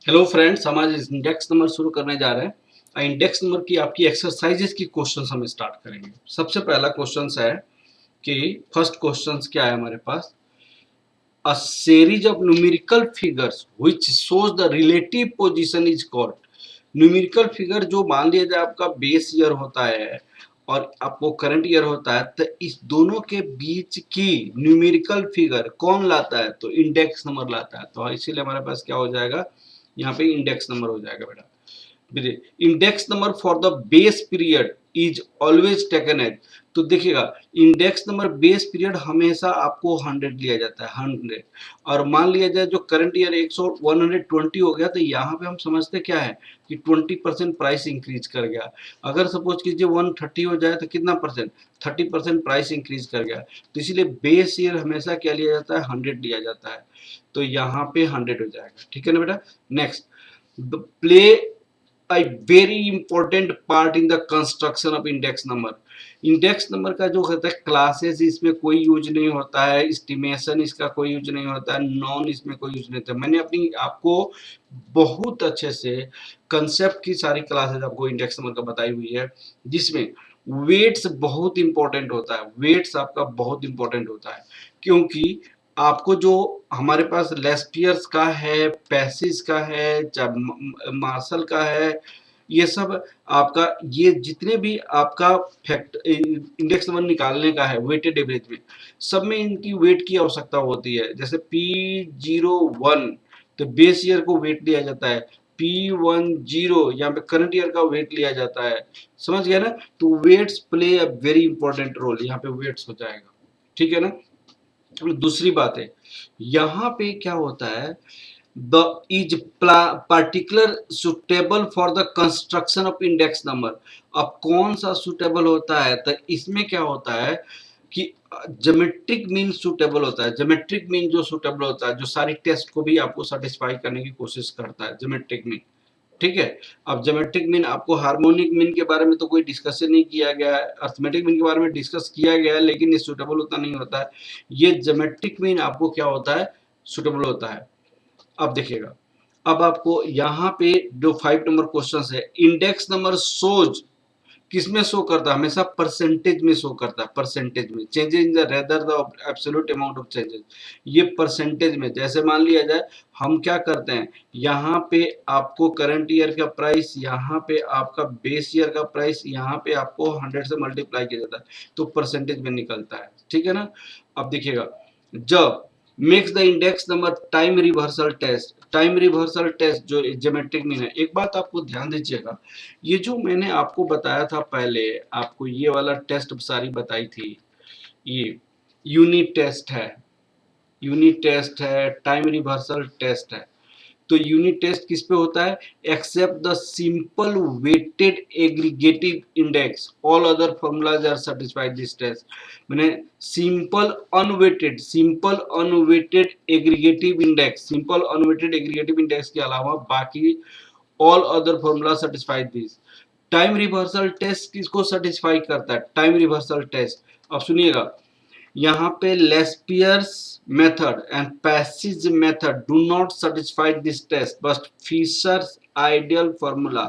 Hello friends, हम आज index number शुरू करने जा रहे हैं। इंडेक्स नंबर की आपकी एक्सरसाइजेस की क्वेश्चंस हम स्टार्ट करेंगे। सबसे पहला क्वेश्चंस है कि फर्स्ट क्वेश्चंस क्या है हमारे पास। A series of numerical figures which shows the relative position is called. Numerical figure जो मान लिया जाए आपका बेस ईयर होता है और आपको करंट ईयर होता है, तो इस दोनों के बीच की न्यूमेरिकल फिगर कौन लाता है? तो इंडेक्स नंबर लाता है। तो इसीलिए हमारे पास क्या हो जाएगा, यहाँ पे इंडेक्स नंबर हो जाएगा बेटा। Index number for the base period is always taken as. तो देखिएगा, इंडेक्स नंबर बेस पीरियड हमेशा आपको 100 लिया जाता है, 100। और मान लिया जाए जो करंट ईयर 120 हो गया, तो यहाँ पे हम समझते क्या है कि 20% प्राइस इंक्रीज कर गया। अगर सपोज कीजिए 130 हो जाए तो कितना परसेंट, 30% प्राइस इंक्रीज कर गया। तो इसीलिए बेस ईयर हमेशा क्या लिया जाता है, 100 लिया जाता है। तो यहाँ पे 100 हो जाएगा, ठीक है ना बेटा। Next, play a very important part in the construction of index number। Index number का जो होता है क्लासेस, इसमें कोई यूज नहीं होता है, एस्टिमेशन इसका कोई यूज नहीं होता है, नॉन इसमें कोई यूज नहीं होता है। मैंने अपनी आपको बहुत अच्छे से कंसेप्ट की सारी क्लासेस आपको इंडेक्स नंबर का बताई हुई है, जिसमें वेट्स बहुत इंपॉर्टेंट होता है। वेट्स आपका बहुत इंपॉर्टेंट होता है, क्योंकि आपको जो हमारे पास लेस्पियर्स का है, पैसिस का है, मार्शल का है, ये सब आपका, ये जितने भी आपका फैक्ट इंडेक्स नंबर निकालने का है वेटेड एवरेज में, सब में इनकी वेट की आवश्यकता होती है। जैसे P01 तो बेस ईयर को वेट लिया जाता है, P10 यहाँ पे करंट ईयर का वेट लिया जाता है। समझ गया ना। तो weights play a very important role, यहाँ पे वेट्स हो जाएगा, ठीक है ना। दूसरी बात है, यहाँ पे क्या होता है, the is particular suitable for the construction of index number. अब कौन सा सुटेबल होता है, तो इसमें क्या होता है कि ज्योमेट्रिक मीन सुटेबल होता है। ज्योमेट्रिक मीन जो सुटेबल होता है, जो सारी टेस्ट को भी आपको सेटिस्फाई करने की कोशिश करता है, ज्योमेट्रिक मीन, ठीक है। अब ज्योमेट्रिक मीन, आपको हार्मोनिक मीन के बारे में तो कोई डिस्कशन नहीं किया गया है, अर्थमेटिक मीन के बारे में डिस्कस किया गया है, लेकिन ये सुटेबल उतना नहीं होता है। ये ज्योमेट्रिक मीन आपको क्या होता है, सुटेबल होता है। अब देखिएगा, अब आपको यहाँ पे जो 5 नंबर क्वेश्चन है, इंडेक्स नंबर सोज किसमें शो करता है, हमेशा परसेंटेज में शो करता है। परसेंटेज में changes in the rather the absolute amount of changes, ये परसेंटेज में। जैसे मान लिया जाए हम क्या करते हैं, यहाँ पे आपको करंट ईयर का प्राइस, यहाँ पे आपका बेस ईयर का प्राइस, यहाँ पे आपको 100 से मल्टीप्लाई किया जाता है, तो परसेंटेज में निकलता है, ठीक है ना। अब देखिएगा, जब makes the index number time reversal test. Time reversal test जो ज्योमेट्रिक मीन है, एक बात आपको ध्यान दीजिएगा, ये जो मैंने आपको बताया था पहले, आपको ये वाला टेस्ट सारी बताई थी, ये यूनिट टेस्ट है, यूनिट टेस्ट है, टाइम रिवर्सल टेस्ट है। तो यूनिट टेस्ट किस पे होता है, except the simple weighted aggregative index all other formulas are satisfied this test. मैंने simple unweighted aggregative index, simple unweighted aggregative index के अलावा बाकी all other formula satisfied this. Time reversal test किसको satisfy करता है, टाइम रिवर्सल टेस्ट। अब सुनिएगा, यहाँ पे Laspeyres method and Paasche's method do not satisfy this test, बस Fisher's ideal formula,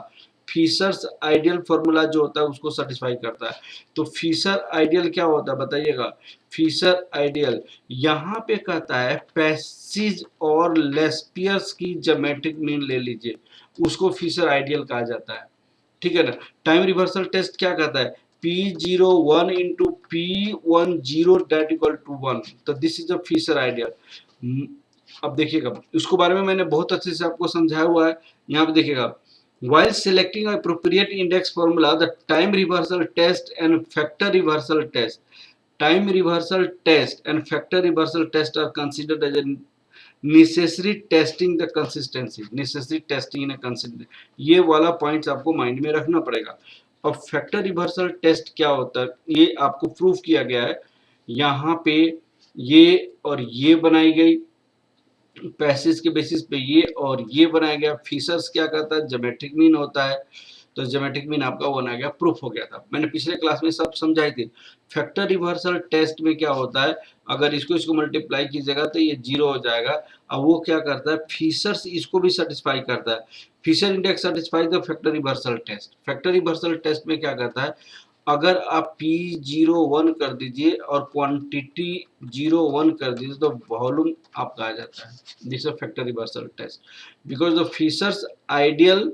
Fisher's ideal formula जो होता है उसको सेटिस्फाई करता है। तो फिशर आइडियल क्या होता है बताइएगा, फिशर आइडियल यहाँ पे कहता है पैसिज और लेस्पियर्स की ज्योमेट्रिक मीन ले लीजिए, उसको फिशर आइडियल कहा जाता है, ठीक है ना। टाइम रिवर्सल टेस्ट क्या कहता है, P01 into P10 that equal to 1, तो this is a Fisher ideal. अब देखिएगा, इसको बारे में मैंने बहुत अच्छे से आपको समझाया हुआ है। यहाँ पे देखिएगा, while selecting appropriate index formula, the time reversal test and factor reversal test, time reversal test and factor reversal test are considered as a necessary testing the consistency, necessary testing in a consistent, ये वाला points आपको mind में रखना पड़ेगा। अब factor reversal test क्या होता है, ये आपको प्रूफ किया गया है। यहाँ पे ये और ये बनाई गई पैसेज के बेसिस पे, ये और ये बनाया गया। फिशर्स क्या करता है, ज्योमेट्रिक मीन होता है, तो ज्योमेट्रिक मीन आपका बना गया, प्रूफ हो गया था। मैंने पिछले क्लास में सब समझाई थी। फैक्टर रिवर्सल टेस्ट में क्या होता है, अगर इसको इसको मल्टीप्लाई कीजिएगा तो ये 0 हो जाएगा। अब वो क्या करता है, फिशर्स इसको भी सेटिस्फाई करता है। Fisher index satisfy the factor reversal test. Factor reversal test में क्या करता है, अगर आप P01 कर दीजिए और क्वांटिटी 01 कर दीजिए तो वॉल्यूम आपका आ जाता है। This is factor reversal test because the Fisher's ideal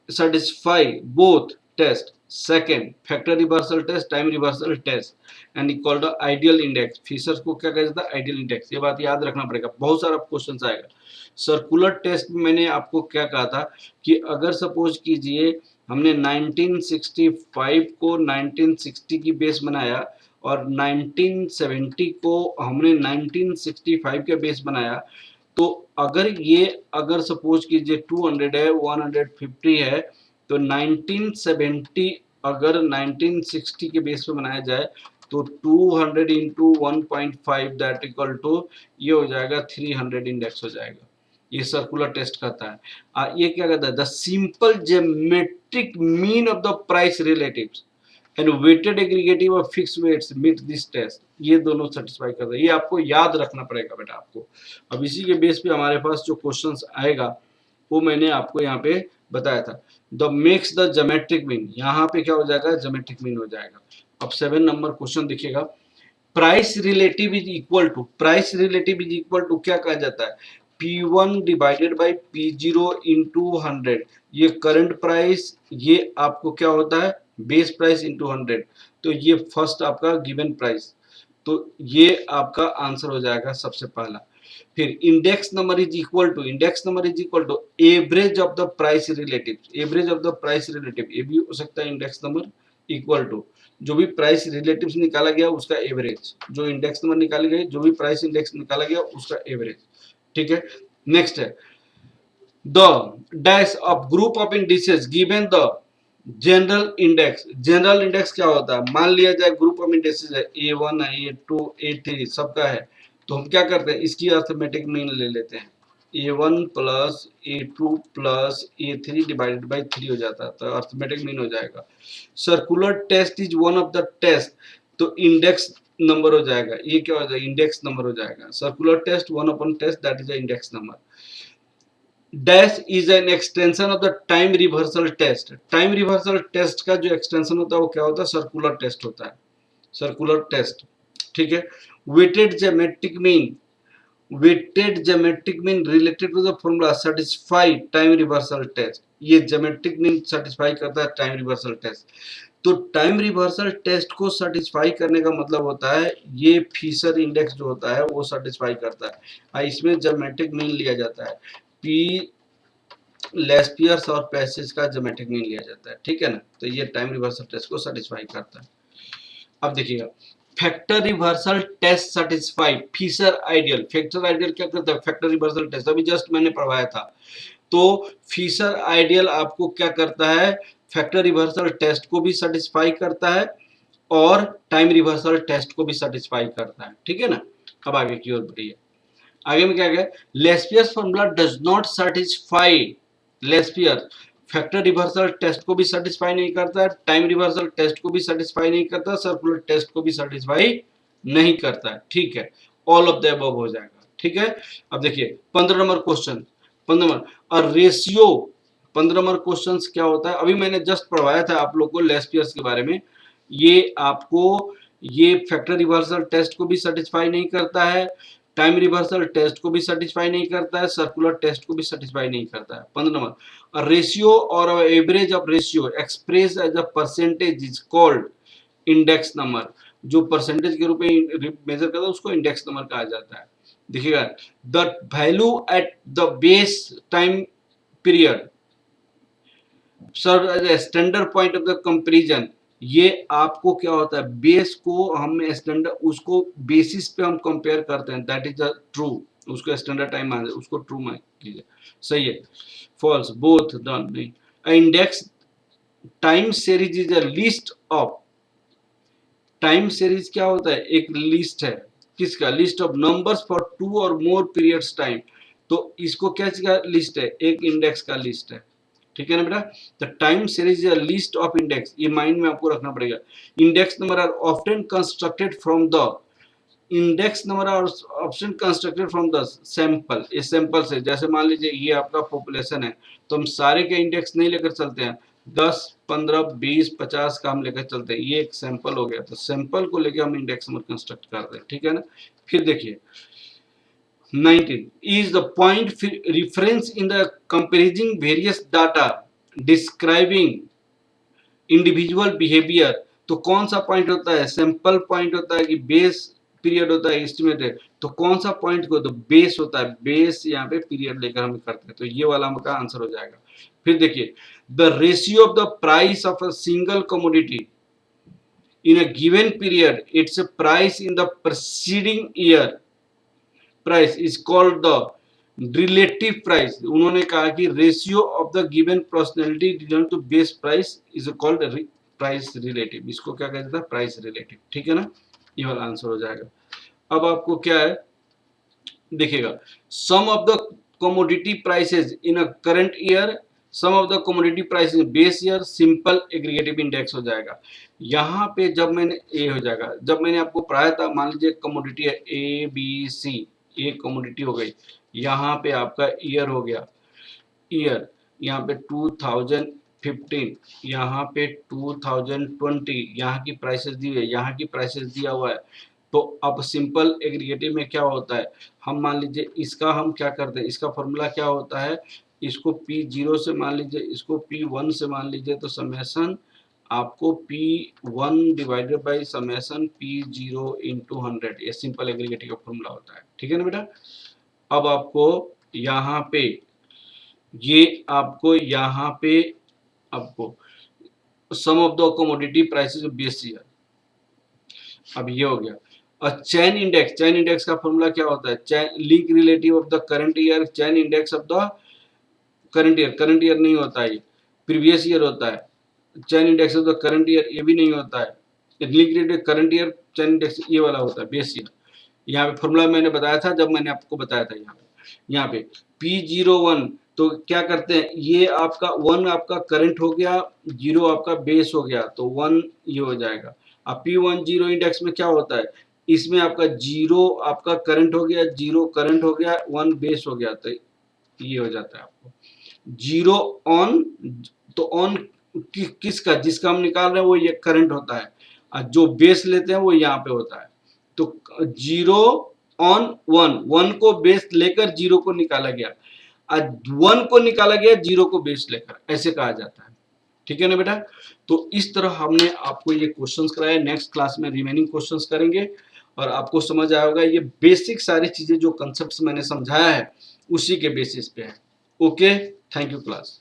satisfy both test. Second, factor reversal test, time reversal test and equal to ideal index. Fisher's को क्या कहा जाता है, आइडियल इंडेक्स। ये बात याद रखना पड़ेगा, बहुत सारा क्वेश्चन आएगा। सर्कुलर टेस्ट में मैंने आपको क्या कहा था कि अगर सपोज कीजिए हमने 1965 को 1960 की बेस बनाया और 1970 को हमने 1965 के बेस बनाया, तो अगर सपोज कीजिए 200 है, 150 है, तो 1970 अगर 1960 के बेस पे बनाया जाए तो 200 इंटू 1.5 दैट इक्वल टू ये हो जाएगा 300 इंडेक्स हो जाएगा। ये सर्कुलर टेस्ट करता है। ये क्या कहता है, the simple geometric mean of the price relatives and weighted aggregative of fix weights meet this test. ये दोनों सेटिस्फाई करता है। ये आपको याद रखना पड़ेगा बेटा आपको। अब इसी के बेस पे हमारे पास जो क्वेश्चंस आएगा वो मैंने आपको यहाँ पे बताया था। The makes the geometric mean, यहाँ पे क्या हो जाएगा, ज्योमेट्रिक मीन हो जाएगा। अब 7 नंबर क्वेश्चन देखिएगा, price relative is equal to, price relative is equal to क्या कहा जाता है, P1 divided by P0 into 100। ये करंट प्राइस, ये आपको क्या होता है, बेस प्राइस इंटू 100। तो ये फर्स्ट आपका गिवन प्राइस, तो ये आपका आंसर हो जाएगा सबसे पहला। फिर index number is equal to, index number is equal to average of the price relative, average of the price relative, ये भी हो सकता है इंडेक्स नंबर इक्वल टू जो भी प्राइस रिलेटिव्स निकाला गया उसका एवरेज, जो इंडेक्स नंबर निकाली गई, जो भी प्राइस इंडेक्स निकाला गया उसका एवरेज। ठीक है, नेक्स्ट है the dash of group of indices given the general index. General index क्या होता है, मान लिया जाए ग्रुप ऑफ इंडेक्सेस है A1 है, A2 A3 सबका है, तो हम क्या करते हैं, इसकी अर्थमेटिक मीन ले लेते हैं, A1 plus A2 plus A3 divided by 3 हो जाता है, तो अर्थमेटिक मीन हो जाएगा। Circular test is one of the test, तो इंडेक्स नंबर हो जाएगा, ये क्या हो जाएगा, इंडेक्स नंबर हो जाएगा। Circular test one upon test that is the index number. Dash is an extension of the time reversal test. Time reversal test का जो एक्सटेंशन होता है वो क्या होता है, सर्कुलर टेस्ट होता है, सर्कुलर टेस्ट। ठीक है, weighted geometric mean, weighted geometric mean related to the formula satisfy time reversal test. ये ज्योमेट्रिक मीन सेटिस्फाई करता है टाइम रिवर्सल टेस्ट। तो टाइम रिवर्सल टेस्ट को सेटिस्फाई करने का मतलब होता है ये फिशर इंडेक्स जो होता है वो सेटिस्फाई करता है। इसमें ज्योमेट्रिक मीन लिया जाता है, पी लेस्पियर्स और पैसेज का ज्योमेट्रिक मीन लिया जाता है। ठीक है ना, तो ये टाइम रिवर्सल टेस्ट को सेटिस्फाई करता है। अब देखिएगा, factor reversal test satisfy Fisher ideal. Factor ideal क्या करता है, फैक्टर रिवर्सल टेस्ट अभी जस्ट मैंने पढ़वाया था। तो फिशर आइडियल आपको क्या करता है, फैक्टर रिवर्सल टेस्ट को भी सेटिस्फाई करता है और टाइम रिवर्सल टेस्ट को भी सेटिस्फाई करता है। ठीक है ना, अब आगे की ओर बढ़िए। आगे में क्या है, Laspeyres formula does not satisfy, Laspeyres factor reversal test को भी सेटिस्फाई नहीं करता, टाइम रिवर्सल टेस्ट को भी सेटिस्फाई नहीं करता, सर्कुलर टेस्ट को भी सेटिस्फाई नहीं करता है। ठीक है, ऑल ऑफ द अबव हो जाएगा। ठीक है, अब देखिए 15 नंबर क्वेश्चन, 15 नंबर और रेशियो। 15 नंबर क्वेश्चन क्या होता है, अभी मैंने जस्ट पढ़वाया था आप लोग को लेस्पियर्स के बारे में। ये आपको ये फैक्टर रिवर्सल टेस्ट को भी सेटिस्फाई नहीं करता है, टाइम रिवर्सल टेस्ट को भी सेटिस्फाई नहीं करता है, सर्कुलर टेस्ट को भी सेटिस्फाई नहीं करता है। 15 नंबर, रेशियो और average of ratio express as a percentage is called index number. जो परसेंटेज के रूप में मेजर करता है उसको इंडेक्स नंबर कहा जाता है। देखिएगा, the value at the base time period serve as a standard point of the comparison. ये आपको क्या होता है, बेस को हम स्टैंडर्ड, उसको बेसिस पे हम कंपेयर करते हैं, दैट इज द ट्रू, उसको स्टैंडर्ड टाइम मान, उसको ट्रू मान कीजिए। सही है, false, both done. Index time series is a list of, time series क्या होता है, एक लिस्ट है, किसका, लिस्ट ऑफ नंबर्स फॉर 2 और मोर पीरियड्स टाइम। तो इसको क्या लिस्ट है, एक इंडेक्स का लिस्ट है। ठीक है ना बेटा, the time series is a list of index, ये माइंड में आपको रखना पड़ेगा। Index number are often constructed from the index number और option constructed from the sample, इस सैंपल से, जैसे मान लीजिए ये आपका पॉपुलेशन है, तो हम सारे के इंडेक्स नहीं लेकर चलते हैं, 10, 15, 20, 50 का हम लेकर चलते हैं, ये एक सैंपल हो गया, तो सैंपल को लेकर हम इंडेक्स नंबर कंस्ट्रक्ट करते हैं, ठीक है ना। फिर देखिए 19 is the point reference in the comparing various data describing individual behaviour. तो कौन सा पॉइंट होता है, सैंपल पॉइंट होता है कि बेस पीरियड होता है, एस्टिमेटेड, तो कौन सा पॉइंट को, तो बेस होता है, बेस यहाँ पे पीरियड लेकर हम करते हैं, तो ये वाला हमारा आंसर हो जाएगा। फिर देखिए the ratio of the price of a single commodity in a given period its price in the preceding year price is called the relative price. उन्होंने कहा कि ratio of the given personality related to base price is called price relative, इसको क्या कहते हैं, price relative, ठीक है ना, ये वाला आंसर हो जाएगा। अब आपको क्या है देखिएगा, sum of the commodity prices in a current year, sum of the commodity price in base year, simple aggregative index हो जाएगा। यहाँ पे जब मैंने ए हो जाएगा, जब मैंने आपको पढ़ाया था, मान लीजिए कमोडिटी है ए बी सी, ये कमोडिटी हो गई, यहाँ पे आपका ईयर हो गया, ईयर यहाँ पे 2015, यहाँ पे 2020, यहाँ की प्राइसेस दी हुई है, यहाँ की प्राइसेस दिया हुआ है। तो अब सिंपल एग्रीगेटिव में क्या होता है, हम मान लीजिए इसका हम क्या करते हैं, इसका फॉर्मूला क्या होता है, इसको P0 से मान लीजिए, इसको P1 से मान लीजिए, तो समेसन आपको P1 divided by summation P0 into 100, ये सिंपल एग्रीगेटिव का फॉर्मूला होता है, ठीक है ना बेटा। अब आपको यहाँ पे आपको sum of the commodity prices base year, अब ये हो गया। और चैन इंडेक्स का फॉर्मूला क्या होता है, chain link relative of the current year, chain index of the current year नहीं होता है, प्रीवियस ईयर होता है। Chain index of the current year ये भी नहीं होता है, link relative current year chain index ये वाला होता है, बेस ईयर। यहाँ पे फॉर्मूला मैंने बताया था, जब मैंने आपको बताया था, यहाँ पे P01, तो क्या करते हैं, ये आपका 1 आपका करंट हो गया, 0 आपका बेस हो गया, तो 1 ये हो जाएगा। अब P10 इंडेक्स में क्या होता है, इसमें आपका 0 आपका करंट हो गया, 0 करंट हो गया, 1 बेस हो गया, तो ये हो जाता है आपको 0 ऑन, तो ऑन किसका, जिसका हम निकाल रहे हैं वो ये करंट होता है, और जो बेस लेते हैं वो यहाँ पे होता है। तो 0 ऑन 1, 1 को बेस लेकर 0 को निकाला गया, आज 1 को निकाला गया 0 को बेस लेकर, ऐसे कहा जाता है, ठीक है ना बेटा। तो इस तरह हमने आपको ये क्वेश्चंस कराए, नेक्स्ट क्लास में रिमेनिंग क्वेश्चंस करेंगे और आपको समझ आया होगा, ये बेसिक सारी चीजें जो कंसेप्ट्स मैंने समझाया है उसी के बेसिस पे है। Okay, thank you class.